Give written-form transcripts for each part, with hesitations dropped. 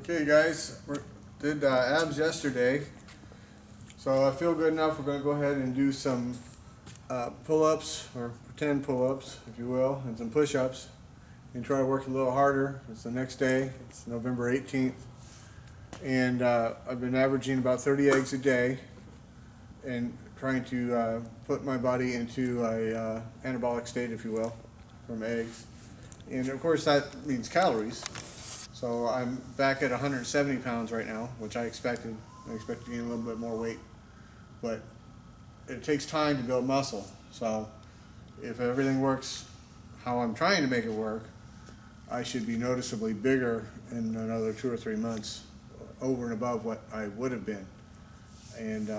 Okay guys, we did abs yesterday, so I feel good enough. We're going to go ahead and do some pull-ups, or pretend pull-ups if you will, and some push-ups, and try to work a little harder. It's the next day. It's November 18th, and I've been averaging about 30 eggs a day and trying to put my body into a anabolic state, if you will, from eggs. And of course that means calories. So I'm back at 170 pounds right now, which I expected. I expect to gain a little bit more weight, but it takes time to build muscle. So if everything works how I'm trying to make it work, I should be noticeably bigger in another 2 or 3 months, over and above what I would have been, and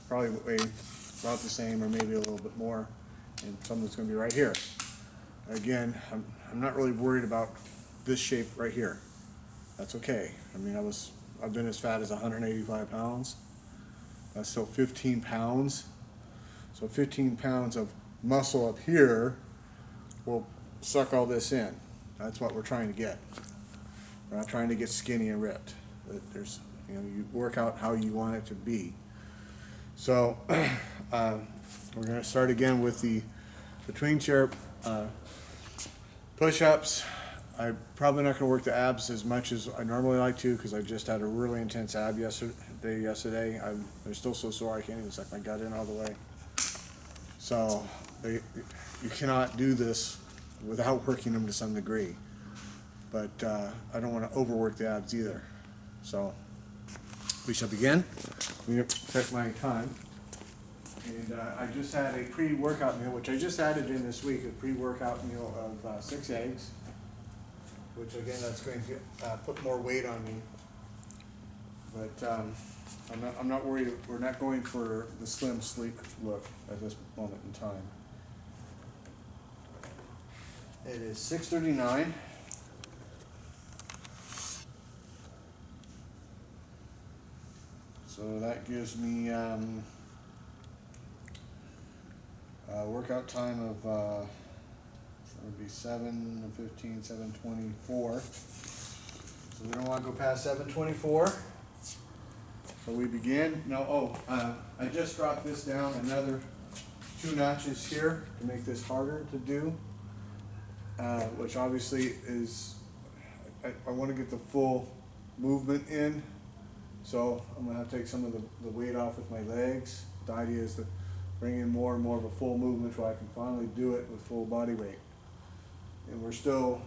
probably weigh about the same or maybe a little bit more, and some of it's going to be right here. Again, I'm not really worried about this shape right here. That's okay. I mean, I've been as fat as 185 pounds. That's still 15 pounds. So 15 pounds of muscle up here will suck all this in. That's what we're trying to get. We're not trying to get skinny and ripped. You work out how you want it to be. So we're going to start again with the between chair push-ups. I'm probably not going to work the abs as much as I normally like to, because I just had a really intense ab yesterday. They're still so sore I can't even suck my gut in all the way. So you cannot do this without working them to some degree. But I don't want to overwork the abs either. So we shall begin. I'm going to check my time. And I just had a pre-workout meal, which I just added in this week, a pre-workout meal of 6 eggs. Which again, that's going to put more weight on me. But I'm not worried. We're not going for the slim, sleek look at this moment in time. It is 6:39. So that gives me a workout time of it would be 7:15, 7:24. So we don't want to go past 7:24. So we begin. Now, I just dropped this down another 2 notches here to make this harder to do, which obviously is, I want to get the full movement in. So I'm going to have to take some of the weight off with my legs. The idea is to bring in more and more of a full movement so I can finally do it with full body weight. And we're still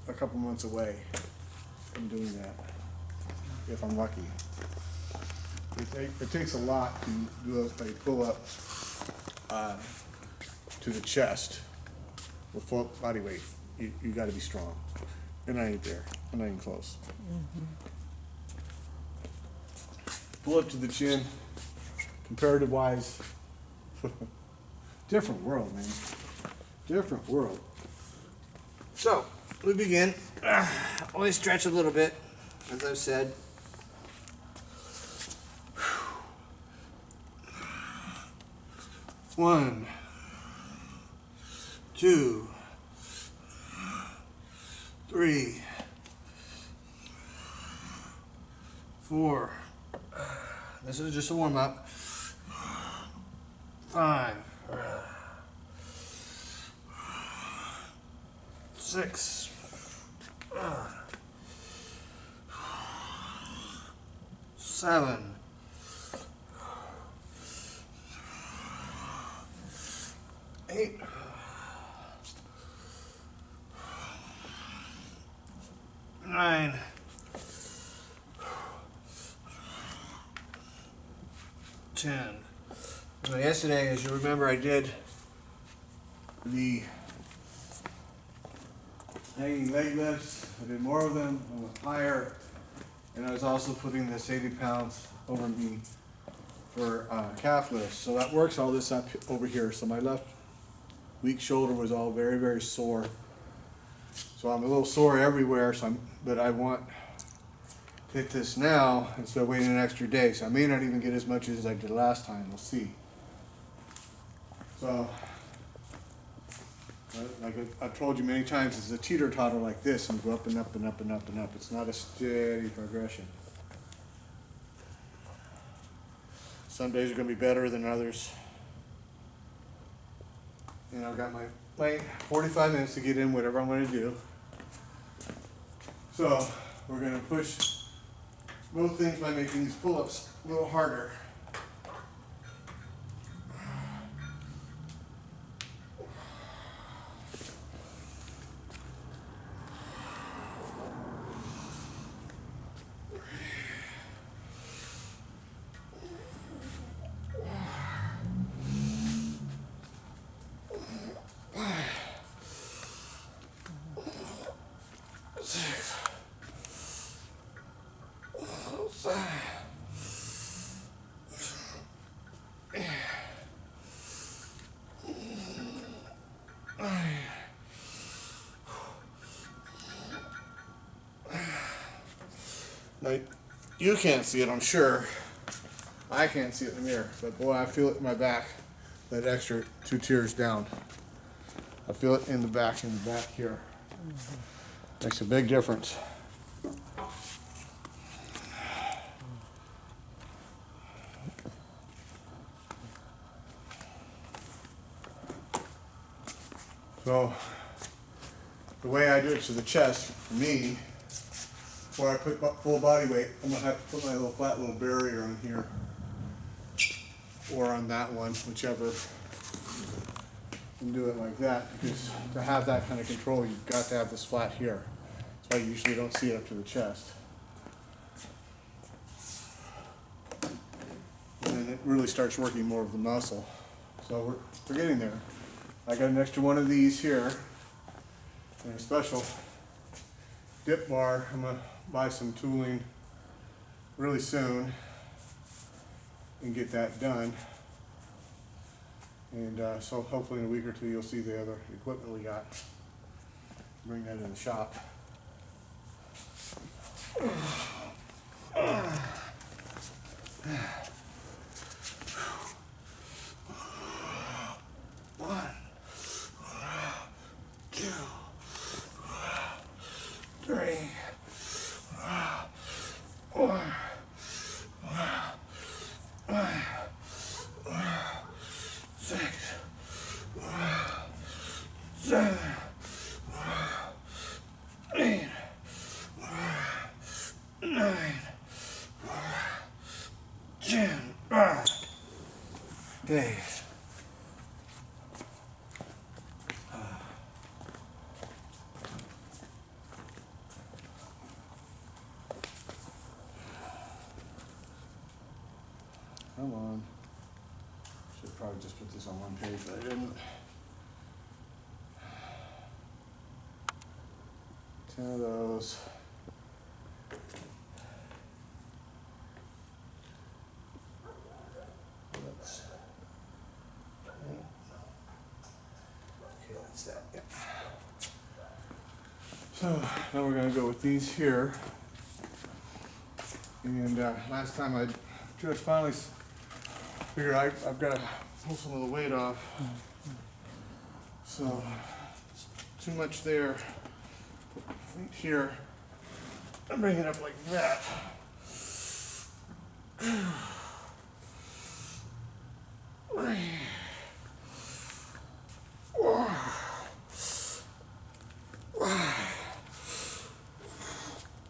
a couple months away from doing that, if I'm lucky. It takes a lot to do a pull-up to the chest with full body weight. You got to be strong. And I ain't there. I'm not even close. Pull up to the chin, comparative-wise, different world, man. Different world. So, we begin. Always stretch a little bit, as I've said. One, 2, 3, 4. This is just a warm-up. 5, 6, 7, 8, 9, 10. Now yesterday, as you remember, I did the hanging leg lifts. I did more of them. I went higher, and I was also putting this 80 pounds over me for calf lifts. So that works all this up over here. So my left weak shoulder was all very, very sore. So I'm a little sore everywhere. But I want to hit this now instead of waiting an extra day. So I may not even get as much as I did last time. We'll see. So Like I've told you many times, it's a teeter-totter like this, and go up and up and up and up and up. It's not a steady progression. Some days are going to be better than others. And I've got my 45 minutes to get in whatever I'm going to do. So we're going to push both things by making these pull-ups a little harder. Now, you can't see it, I'm sure. I can't see it in the mirror, but boy, I feel it in my back. That extra 2 tiers down. I feel it in the back here. Makes a big difference. So, the way I do it to the chest, for me, where I put full body weight, I'm gonna have to put my little flat little barrier on here, or on that one, whichever. And do it like that, because to have that kind of control, you've got to have this flat here. That's why you usually don't see it up to the chest. And then it really starts working more of the muscle. So we're getting there. I got an extra one of these here, and a special dip bar. I'm gonna buy some tooling really soon and get that done. And so hopefully in a week or two you'll see the other equipment we got. Bring that in the shop. One, 2, 3, 4, 6, 7, 8, 9, 10. Days. Come on. Should probably just put this on one page, but I didn't. 10 of those. Let's. Okay, that's that. Yep. So now we're going to go with these here. And last time I just finally figured I've got to pull some of the weight off. So too much there. Right here. I'm bringing it up like that.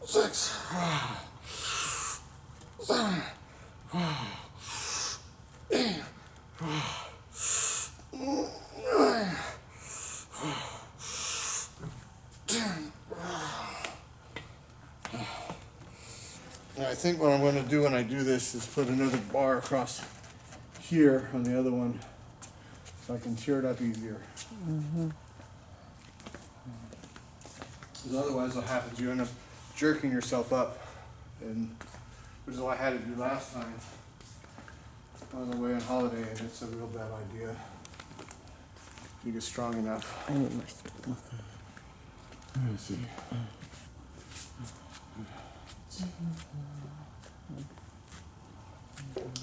Six. 7. 8. 9. 10. I think what I'm going to do when I do this is put another bar across here on the other one so I can tear it up easier. Because otherwise what happens, you end up jerking yourself up, and which is what I had to do last time on the way on holiday, and it's a real bad idea if you get strong enough. I need my spoon. Let me see.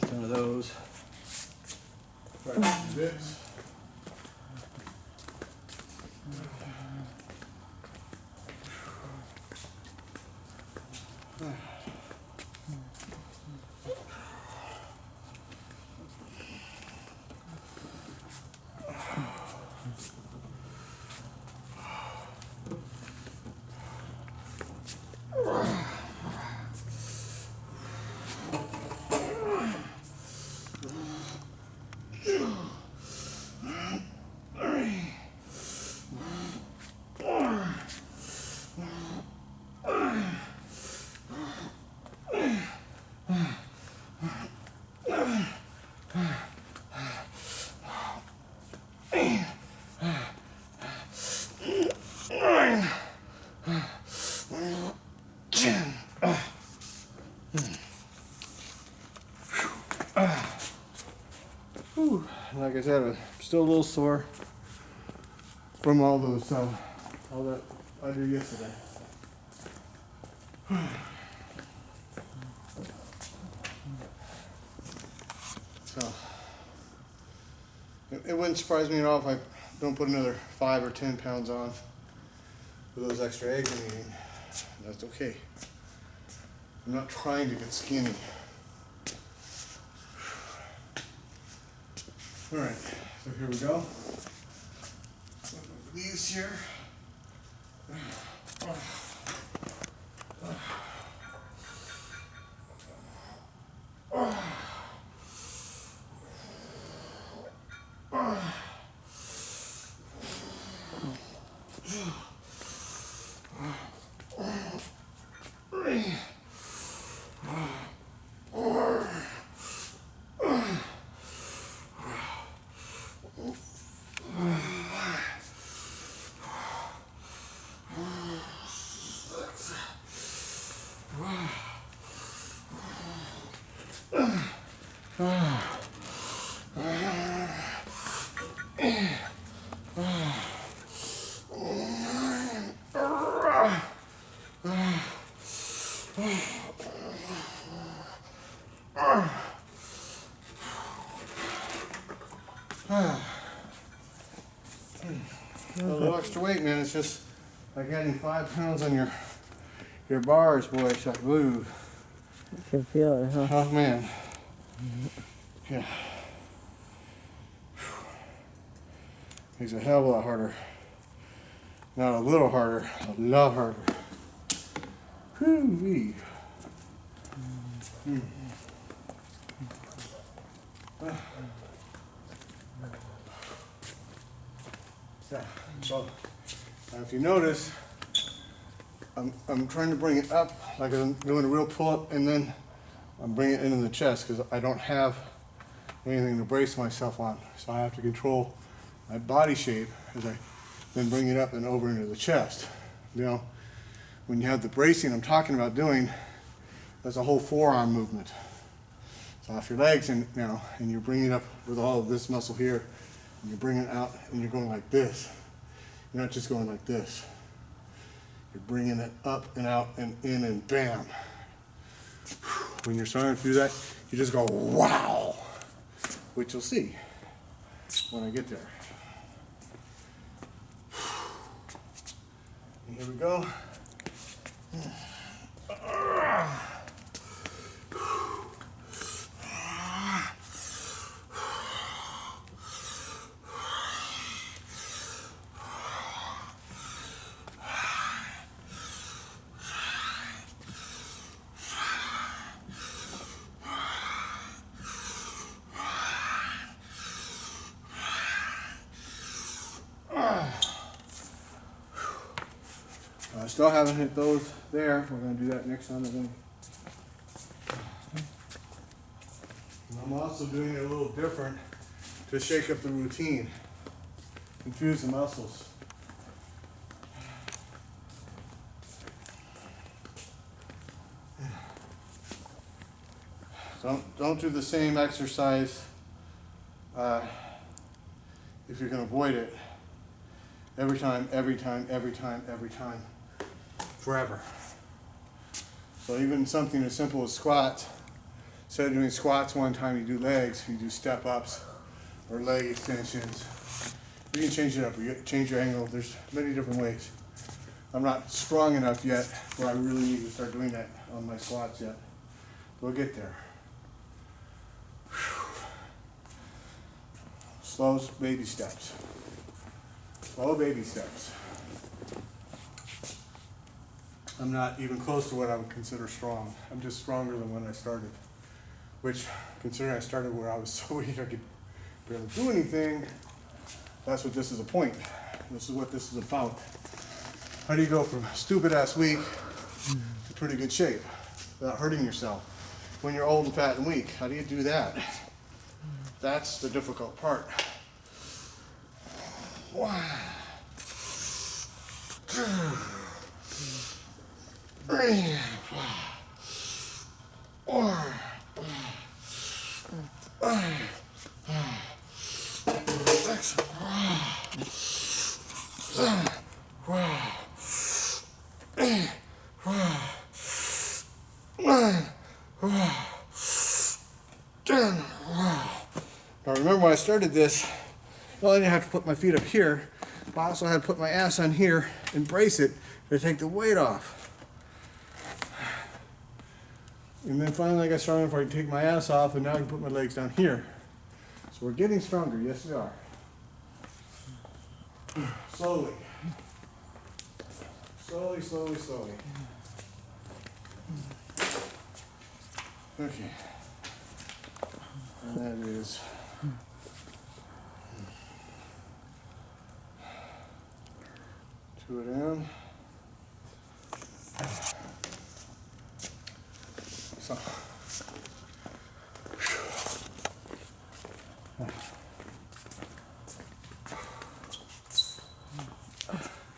One of those. Right, bits. Whew. Like I said, I'm still a little sore from all that I did yesterday. So it wouldn't surprise me at all if I don't put another 5 or 10 pounds on with those extra eggs I'm eating. That's okay. I'm not trying to get skinny. All right, so here we go. These here. A little extra weight, man. It's just like adding 5 pounds on your bars, boy. It's like, woo. You can feel it, huh? Oh, man. Yeah. Makes it a hell of a lot harder. Not a little harder, a lot harder. Whoo-wee. Yeah. So, if you notice, I'm trying to bring it up like I'm doing a real pull-up, and then I'm bringing it into the chest because I don't have anything to brace myself on. So I have to control my body shape as I then bring it up and over into the chest. You know, when you have the bracing I'm talking about doing, that's a whole forearm movement. So off your legs, and you know, and you're bringing it up with all of this muscle here, and you're bringing it out, and you're going like this. You're not just going like this. You're bringing it up and out and in and bam. When you're starting to do that, you just go wow, which you'll see when I get there. And here we go. I still haven't hit those there. We're going to do that next time. I'm also doing it a little different to shake up the routine, confuse the muscles. Don't do the same exercise if you can avoid it every time, forever. So even something as simple as squats, instead of doing squats one time, you do legs, you do step ups or leg extensions. You can change it up. You can change your angle. There's many different ways. I'm not strong enough yet where I really need to start doing that on my squats yet. We'll get there. Slow baby steps. Slow baby steps. I'm not even close to what I would consider strong. I'm just stronger than when I started. Which, considering I started where I was so weak I could barely do anything, that's what this is a point. This is what this is about. How do you go from stupid ass weak to pretty good shape without hurting yourself when you're old and fat and weak? How do you do that? That's the difficult part. One, two, three, four, six, seven, eight, nine, 10. Now remember when I started this, not only did I have to put my feet up here, but I also had to put my ass on here and brace it to take the weight off. And then finally I got strong enough where I could take my ass off, and now I can put my legs down here. So we're getting stronger, yes we are. Slowly. Slowly, slowly, slowly. Okay. And that is 2 down. So.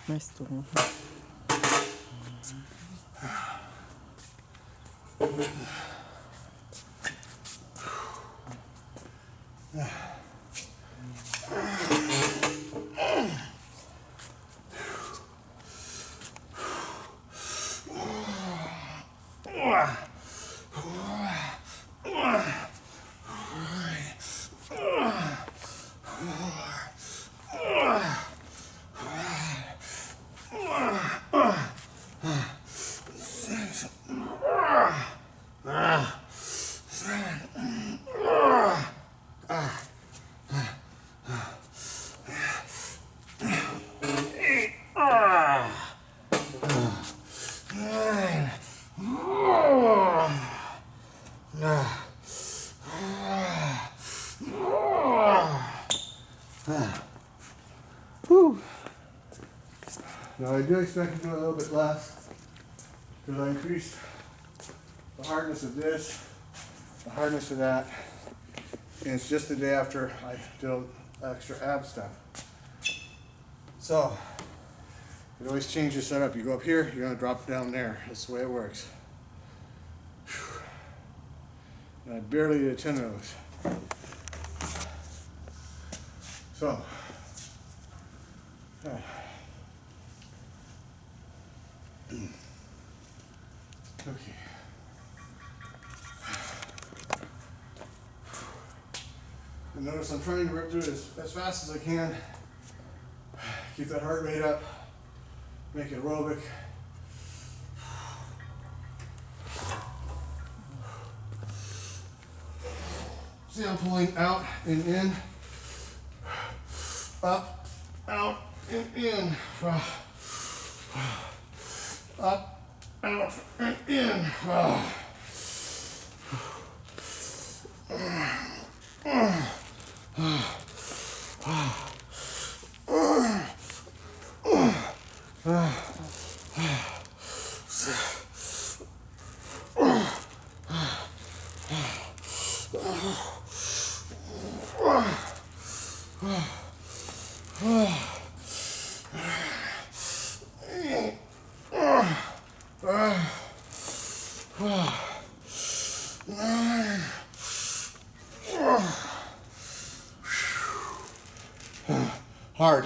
Nice to Now I do expect to do a little bit less because I increased the hardness of this, the hardness of that, and it's just the day after I did extra ab stuff. So, you always change your setup. You go up here, you're gonna drop down there. That's the way it works. And I barely did 10 of those. So, okay. And notice I'm trying to rip through it as fast as I can. Keep that heart rate up. Make it aerobic. See, I'm pulling out and in. Up, out, and in. Up, out, and in. Hard.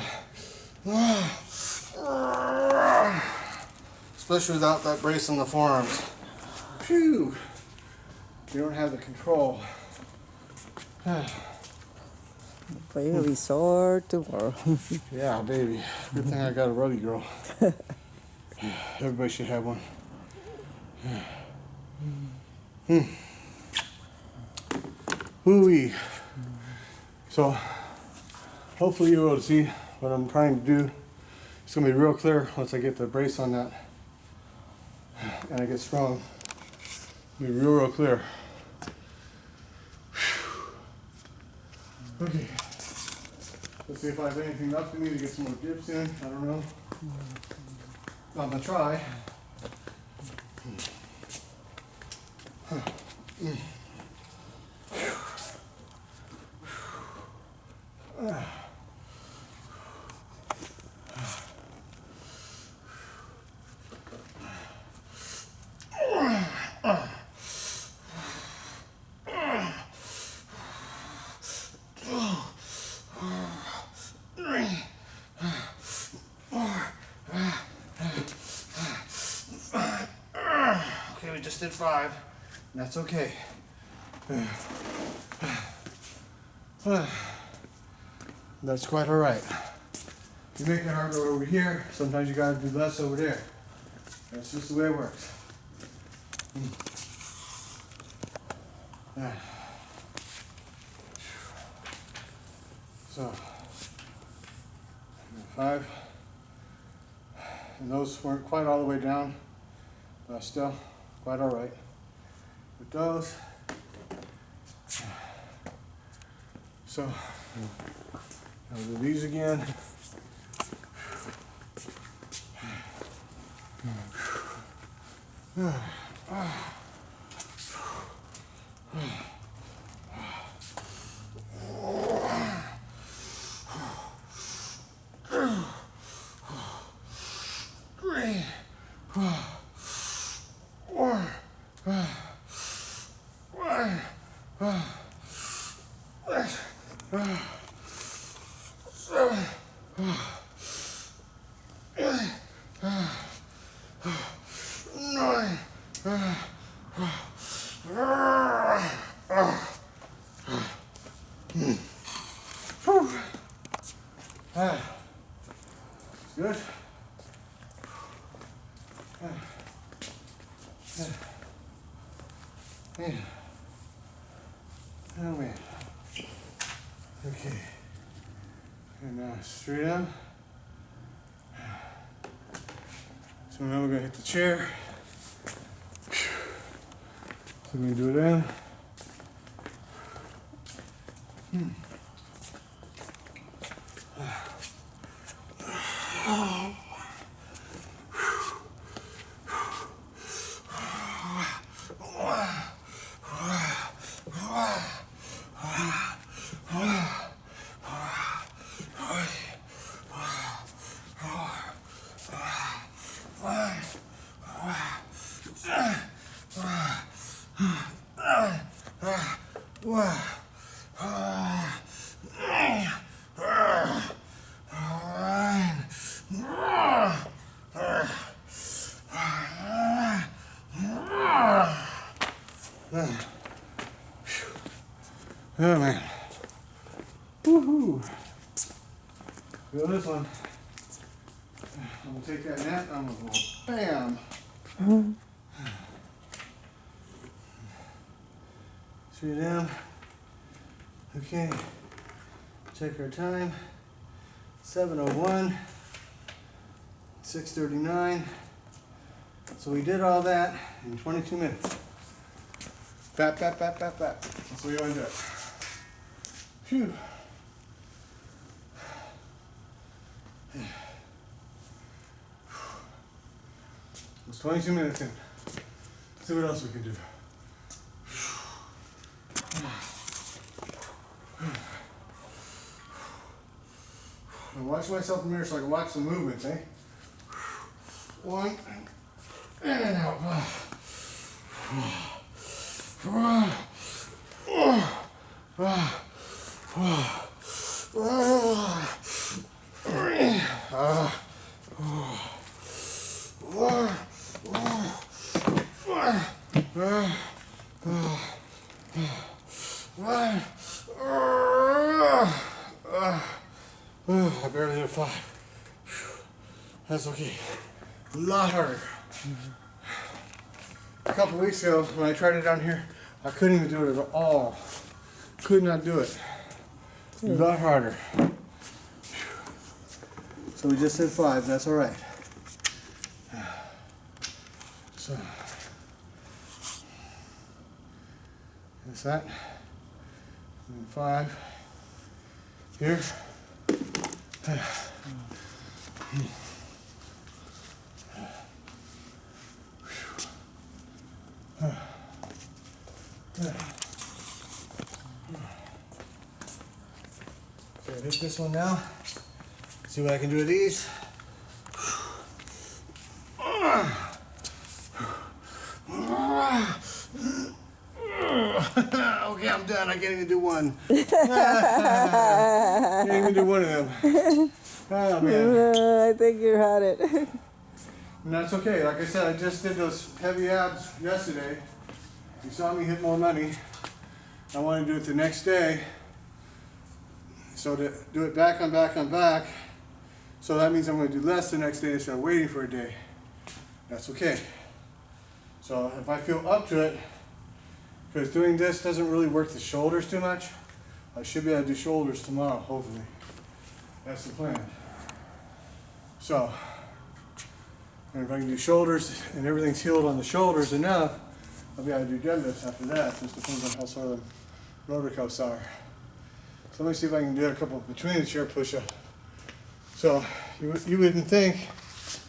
Especially without that brace on the forearms. Phew. You don't have the control. Very sore tomorrow. Yeah, baby. Good thing I got a ruddy girl. Everybody should have one. Hooey. So, hopefully you're able to see what I'm trying to do. It's gonna be real clear once I get the brace on that and I get strong. It'll be real clear. Okay. Let's see if I have anything left in me to get some more dips in. I don't know. I'm gonna try. Okay, we just did 5, and that's okay. That's quite all right. You make it harder over here, sometimes you gotta do less over there. That's just the way it works. So, 5. And those weren't quite all the way down, but still quite all right. With those. So, I'll do these again. Good. Oh man. Okay. And now straight up. So now we're gonna hit the chair. So we're gonna do it in. Oh man. Woohoo. Feel this one. I'm gonna take that net, I'm gonna go bam. Straight down. Okay. Check our time. 7:01. 6:39. So we did all that in 22 minutes. Bap, bap, bap, bap, bap. That's what we want to do. Phew. It's 22 minutes in. Let's see what else we can do. I watch myself in the mirror so I can watch the movements, eh? 1 and out. I barely did 5. Whew. That's okay. A lot harder. A couple weeks ago, when I tried it down here, I couldn't even do it at all. Could not do it. A lot harder. So we just did 5. That's all right. So that's that. And 5 here. So hit this one now. See what I can do with these. Okay, I'm done. I can't even do one. Can't even do one of them. Oh man. I think you had it. And that's okay. Like I said, I just did those heavy abs yesterday. You saw me hit more money. I want to do it the next day. So to do it back on back on back, so that means I'm going to do less the next day instead of waiting for a day. That's okay. So if I feel up to it, because doing this doesn't really work the shoulders too much, I should be able to do shoulders tomorrow, hopefully. That's the plan. So, and if I can do shoulders and everything's healed on the shoulders enough, I'll be able to do deadlifts after that. Just depends on how sore the rotor cuffs are. So let me see if I can do a couple between the chair push-ups. So you wouldn't think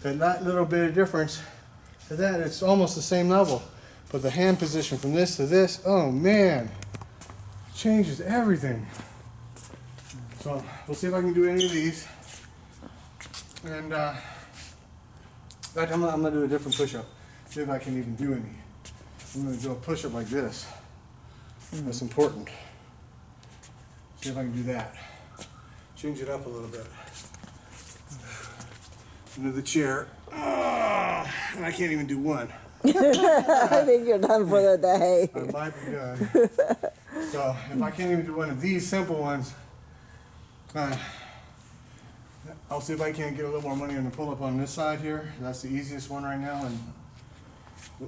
that little bit of difference to that, it's almost the same level. But the hand position from this to this, oh man, changes everything. So we'll see if I can do any of these. And in fact, I'm gonna do a different push-up. See if I can even do any. I'm gonna do a push-up like this. That's important. See if I can do that. Change it up a little bit. Into the chair. And I can't even do one. I think you're done for the day. I might be done. So if I can't even do one of these simple ones, I'll see if I can get a little more money on the pull-up on this side here. That's the easiest one right now, and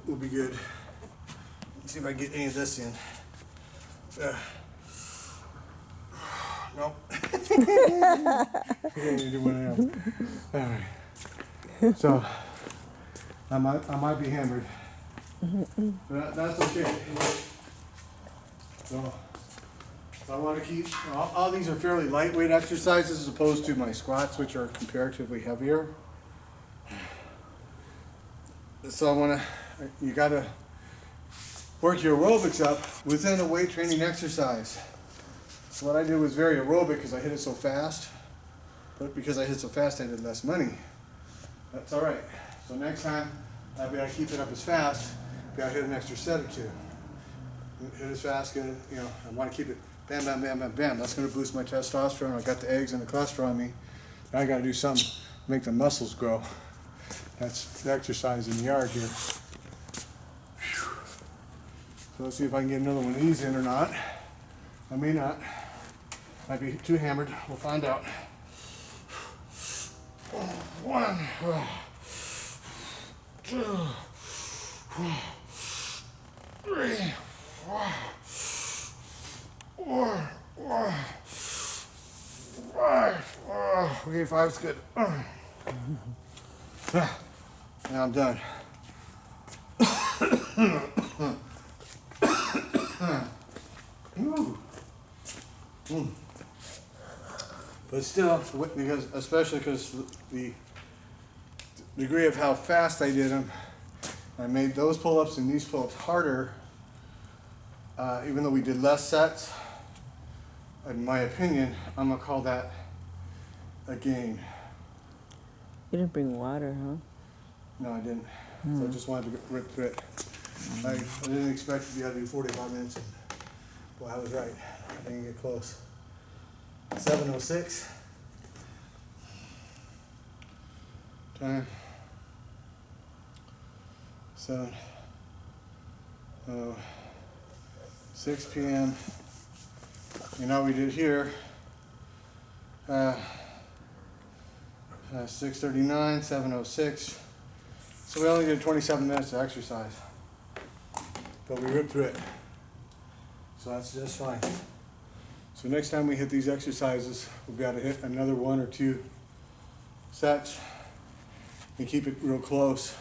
we'll be good. Let's see if I can get any of this in. Nope. Can't even do one of them. All right. So I might be hammered. But that's okay. So I want to keep, all these are fairly lightweight exercises as opposed to my squats, which are comparatively heavier. So I want to, you got to work your aerobics up within a weight training exercise. So what I did was very aerobic because I hit it so fast. But because I hit so fast, I did less money. That's all right. So next time, I'll be able to keep it up as fast. Be able to hit an extra set or two. Hit as fast, and I want to keep it bam, bam, bam, bam, bam. That's going to boost my testosterone. I got the eggs and the cholesterol on me. Now I got to do something to make the muscles grow. That's the exercise in the yard here. Whew. So let's see if I can get another one of these in or not. I may not. Might be too hammered. We'll find out. 1, 2, 3, 4, 5. Okay, 5's good. Now I'm done. But still, especially because the degree of how fast I did them, I made those pull-ups and these pull-ups harder, even though we did less sets. In my opinion, I'm gonna call that a gain. You didn't bring water, huh? No, I didn't. So I just wanted to rip through it. I didn't expect to be able to do 45 minutes. Well, I was right. I didn't get close. 7:06. Time. 6 p.m. You know we did here. 6:39, 7:06. So we only did 27 minutes of exercise, but we ripped through it. So that's just fine. So next time we hit these exercises, we'll be able to hit another 1 or 2 sets and keep it real close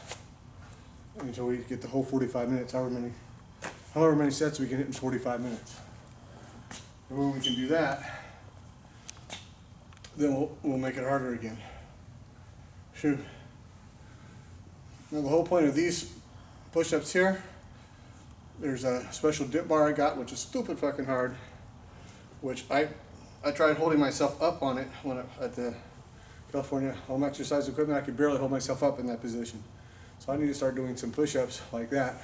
until we get the whole 45 minutes, however many sets we can hit in 45 minutes. And when we can do that, then we'll make it harder again. Shoot. Now the whole point of these push-ups here, there's a special dip bar I got, which is stupid fucking hard, which I tried holding myself up on it when at the California home exercise equipment. I could barely hold myself up in that position. So I need to start doing some push-ups like that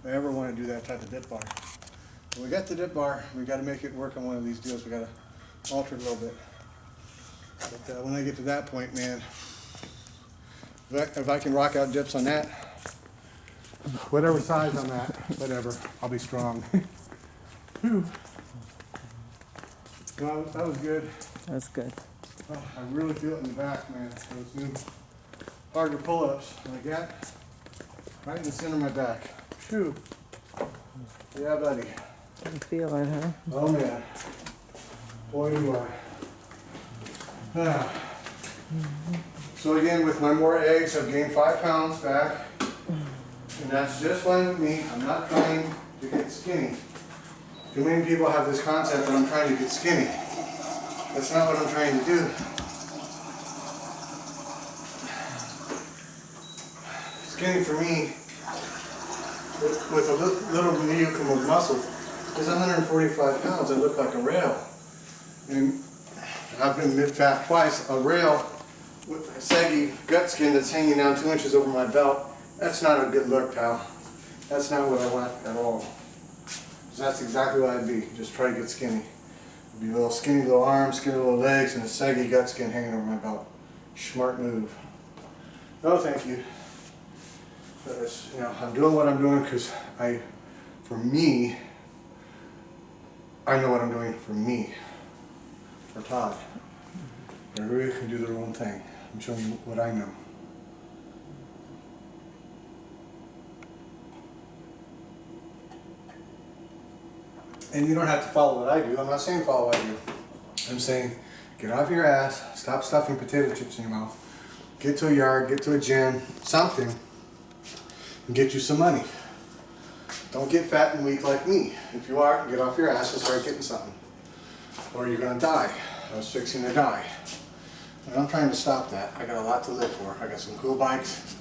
if I ever want to do that type of dip bar. When we got the dip bar, we got to make it work on one of these deals. We got to alter it a little bit. But when I get to that point, man, if I can rock out dips on that, whatever size I'm at, whatever, I'll be strong. Whew. Well, that was good. That's good. Oh, I really feel it in the back, man. Those new harder pull-ups like that, right in the center of my back. Phew. Yeah, buddy. You feel it, huh? Oh, man. Boy, do I. Ah. So again, with my more eggs, I've gained 5 pounds back. And that's just fine with me. I'm not trying to get skinny. Too many people have this concept that I'm trying to get skinny. That's not what I'm trying to do. Skinny for me, with a little modicum of muscle, is 145 pounds. I look like a rail. And I've been mid-fat twice. A rail with a saggy gut skin that's hanging down 2 inches over my belt. That's not a good look, pal. That's not what I want at all. So that's exactly what I'd be. Just try to get skinny. Be a little skinny little arms, skinny little legs, and a saggy gut skin hanging over my belt. Smart move. No, thank you. But I'm doing what I'm doing because for me, I know what I'm doing for me. For Todd. Everybody can do their own thing. I'm showing you what I know. And you don't have to follow what I do. I'm not saying follow what I do. I'm saying get off your ass, stop stuffing potato chips in your mouth, get to a yard, get to a gym, something, and get you some money. Don't get fat and weak like me. If you are, get off your ass and start getting something. Or you're gonna die. I was fixing to die. And I'm trying to stop that. I got a lot to live for. I got some cool bikes.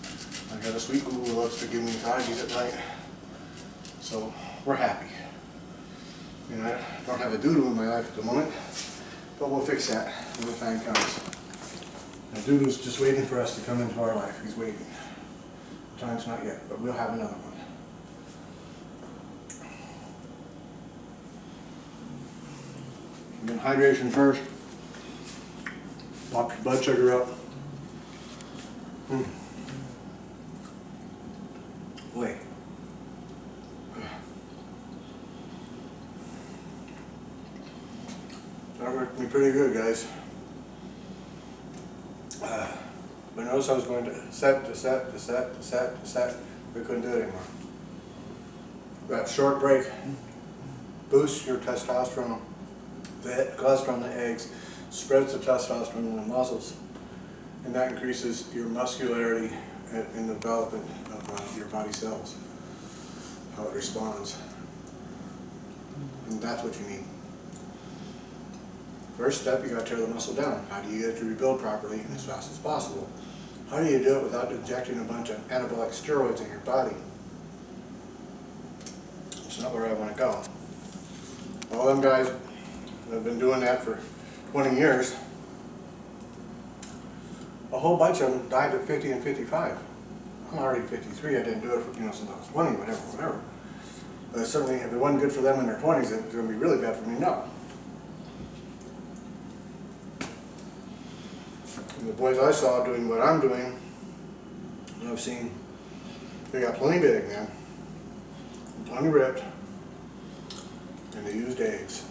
I got a sweet Google looks to give me tidies at night. So we're happy. I don't have a doo-doo in my life at the moment, but we'll fix that when the time comes. Now, doo-doo's just waiting for us to come into our life. He's waiting. The time's not yet, but we'll have another one. And then hydration first. Pop your blood sugar up. Wait. That worked me pretty good, guys. But notice I was going to set. We couldn't do it anymore. That short break boosts your testosterone. The cholesterol in the eggs spreads the testosterone in the muscles, and that increases your muscularity and the development of your body cells, how it responds. And that's what you need. First step, you got to tear the muscle down. How do you get it to rebuild properly and as fast as possible? How do you do it without injecting a bunch of anabolic steroids in your body? It's not where I want to go. All them guys have been doing that for 20 years. A whole bunch of them died at 50 and 55. I'm already 53. I didn't do it for, since I was 20, whatever. But certainly, if it wasn't good for them in their 20s, it's going to be really bad for me now. And the boys I saw doing what I'm doing, I've seen, they got plenty big, man. Plenty ripped. And they used eggs.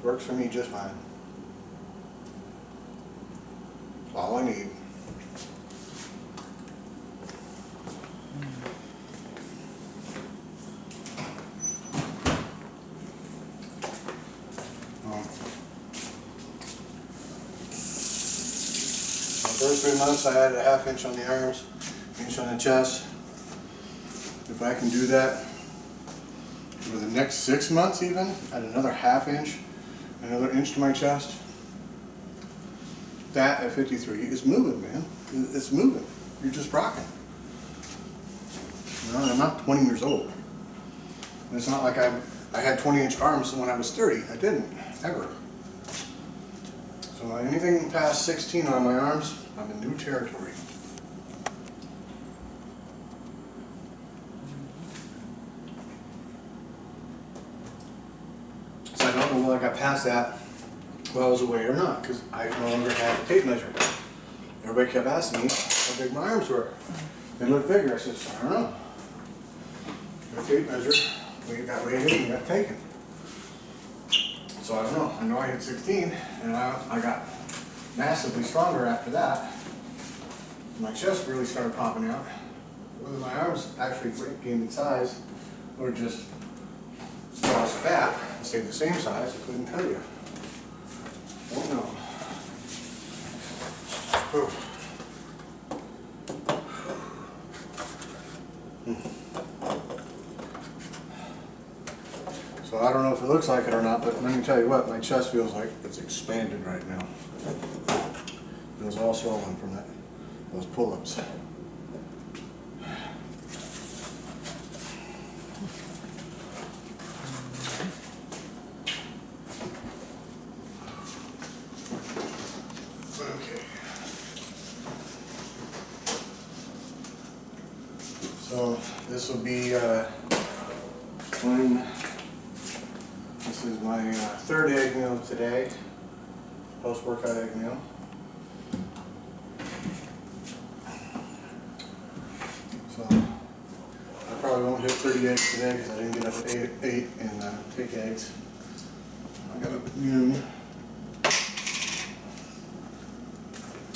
Works for me just fine. all I need. The first 3 months I added a ½ inch on the arms, inch on the chest. If I can do that for the next 6 months even, add another ½ inch, another inch to my chest, that at 53 is moving, man. It's moving. You're just rocking. You know, I'm not 20 years old. And it's not like I had 20-inch arms when I was 30. I didn't, ever. So anything past 16 on my arms, I'm in new territory. So I don't know whether I got past that while I was away or not, because I no longer had a tape measure. Everybody kept asking me how big my arms were. They looked bigger. I said, I don't know. The tape measure, we got weighed in and got taken. So I don't know. I know I hit 16, and I got massively stronger after that. My chest really started popping out. Whether my arms actually gained in size or just lost fat and stayed the same size, I couldn't tell you. Don't know. Whew. So I don't know if it looks like it or not, but let me tell you what, my chest feels like it's expanded right now. It was all swollen from those pull-ups. Okay. So this will be this is my third egg meal today, post-workout egg meal. So I probably won't hit 30 eggs today because I didn't get up at 8 and take eggs. I got up at noon.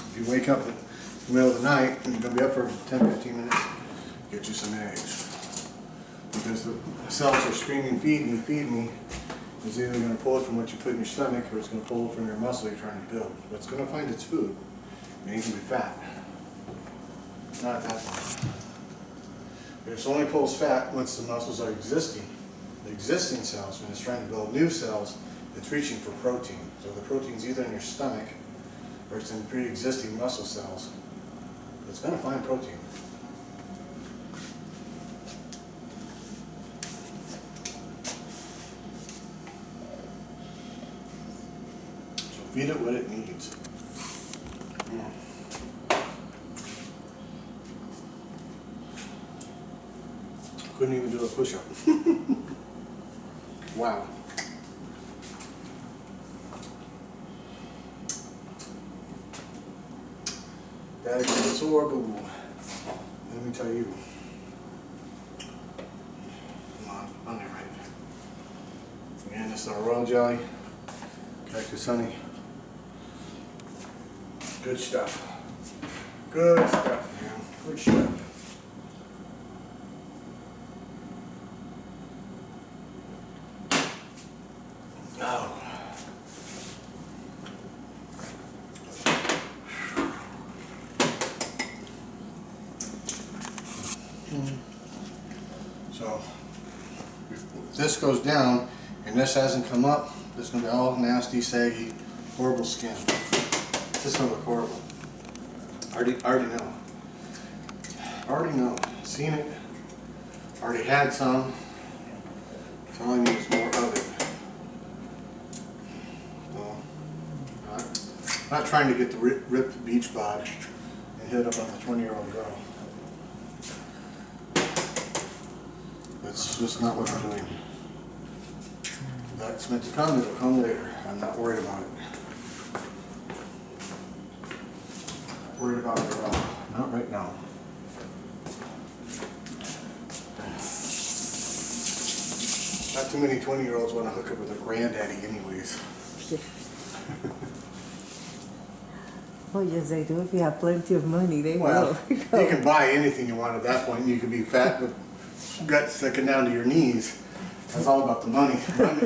If you wake up in the middle of the night and you're going to be up for 10-15 minutes, get you some eggs. Because the cells are screaming, feed me, feed me. It's either going to pull it from what you put in your stomach or it's going to pull it from your muscle you're trying to build. But it's going to find its food. It ain't going to be fat. Not at that point. It only pulls fat once the muscles are existing. The existing cells, when it's trying to build new cells, it's reaching for protein. So the protein's either in your stomach or it's in pre-existing muscle cells. It's going to find protein. So feed it what it needs. Couldn't even do a push-up. Wow. That is horrible. Let me tell you. Come on there, right? Again, this is our royal jelly. Cactus honey. Good stuff. Good stuff, man. Good stuff. Oh. So, if this goes down and this hasn't come up, it's going to be all nasty, saggy, horrible skin. This is going to look horrible. Already know. Already know. Seen it. Already had some. So all I need is more of it. I'm not trying to get the ripped beach bod and hit up on the 20-year-old girl. That's just not what I'm doing. That's meant to come, it'll come later. I'm not worried about it. Not worried about it at all. Not right now. Not too many 20-year-olds want to hook up with a granddaddy anyways. Oh, yes, they do. If you have plenty of money, they Well, will. you can buy anything you want at that point. You can be fat with guts sticking down to your knees. That's all about the money.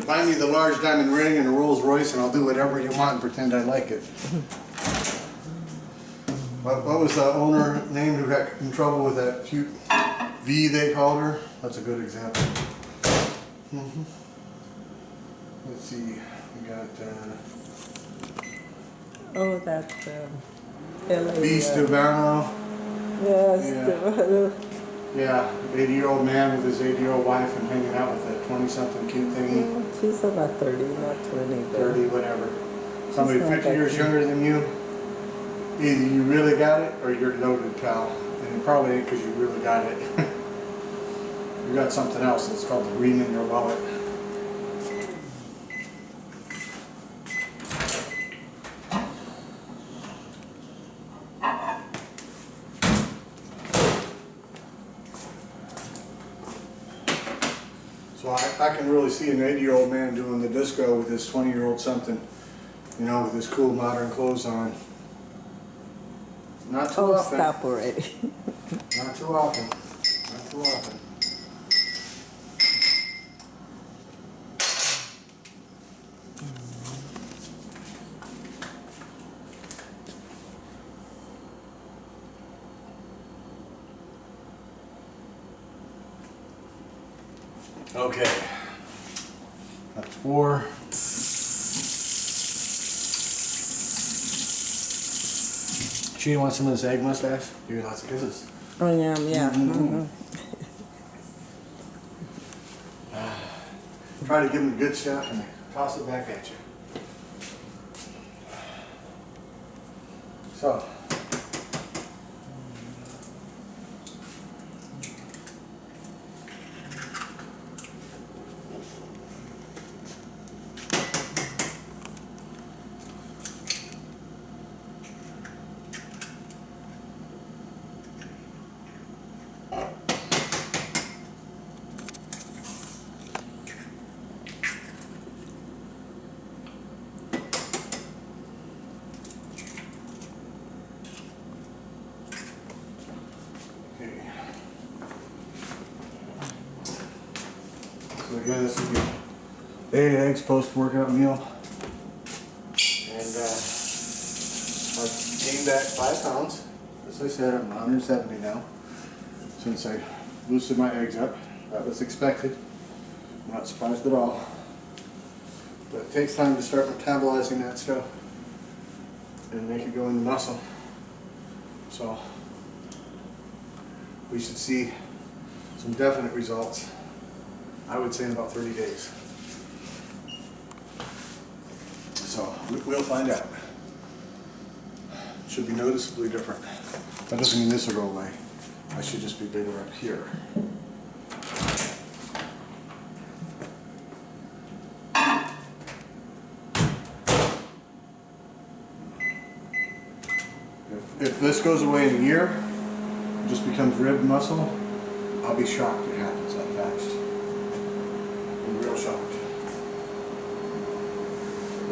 Buy me the large diamond ring and a Rolls Royce, and I'll do whatever you want and pretend I like it. What was the owner name who got in trouble with that cute V they called her? That's a good example. Let's see. We got Oh, that LA. V Stefano. Yes, Yeah. Yeah, 80-year-old man with his 80-year-old wife and hanging out with that 20-something cute thingy. She's about 30, not 20. 30, whatever. Somebody not 50 that years cute. younger than you. Either you really got it or you're loaded, pal. And it probably ain't because you really got it. You got something else. It's called the green in your wallet. So I can really see an 80-year-old man doing the disco with his 20-year-old something, you know, with his cool modern clothes on. Not too Oh, often. stop already. Not too often. Not too often. Okay. That's 4. She wants some of this egg mustache? Give you lots of kisses. Oh, yeah, yeah. Mm-hmm. Try to give them the good stuff and toss it back at you. So. So again, this is the 8 eggs post-workout meal. And I've gained back 5 pounds. As I said, I'm 170 now. Since I boosted my eggs up. That was expected. I'm not surprised at all. But it takes time to start metabolizing that stuff and make it go in the muscle. So we should see some definite results, I would say in about 30 days. So we'll find out. Should be noticeably different. That doesn't mean this will go away. I should just be bigger up here. If this goes away in a year, it just becomes rib muscle, I'll be shocked it happens that fast. I'm real shocked.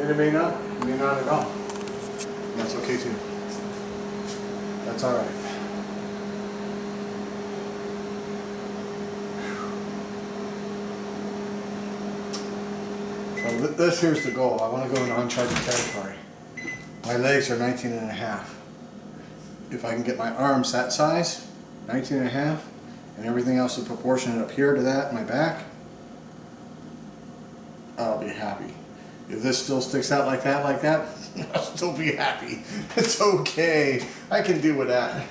And it may not at all. And that's okay too. That's all right. So this here's the goal. I want to go in uncharted territory. My legs are 19 and a half. If I can get my arms that size, 19 and a half, and everything else is proportionate up here to that, my back, I'll be happy. If this still sticks out like that, I'll still be happy. It's okay. I can do with that.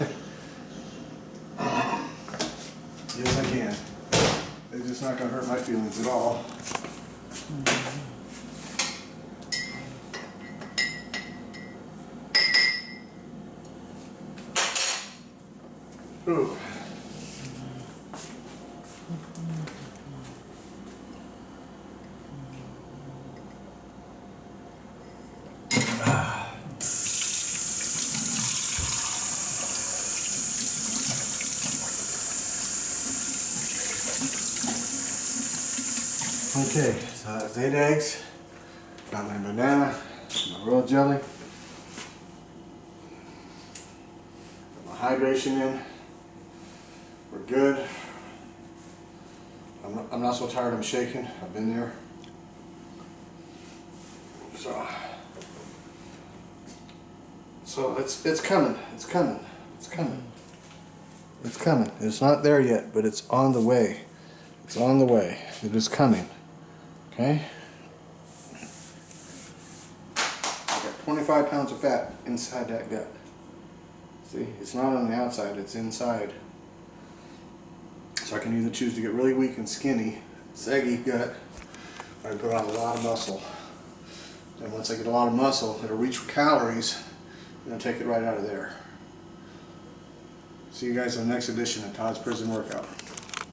Yes, I can. It's just not going to hurt my feelings at all. Ooh. Okay, so that's 8 eggs. Got my banana, my royal jelly. hydration in. We're good. I'm not so tired I'm shaking. I've been there. So it's coming. It's coming. It's coming. It's coming. It's not there yet, but it's on the way. It's on the way. It is coming. Okay? I got 25 pounds of fat inside that gut. See, it's not on the outside, it's inside. So I can either choose to get really weak and skinny, saggy gut, or I can put on a lot of muscle. And once I get a lot of muscle, it'll reach for calories, and I'll take it right out of there. See you guys in the next edition of Todd's Prison Workout.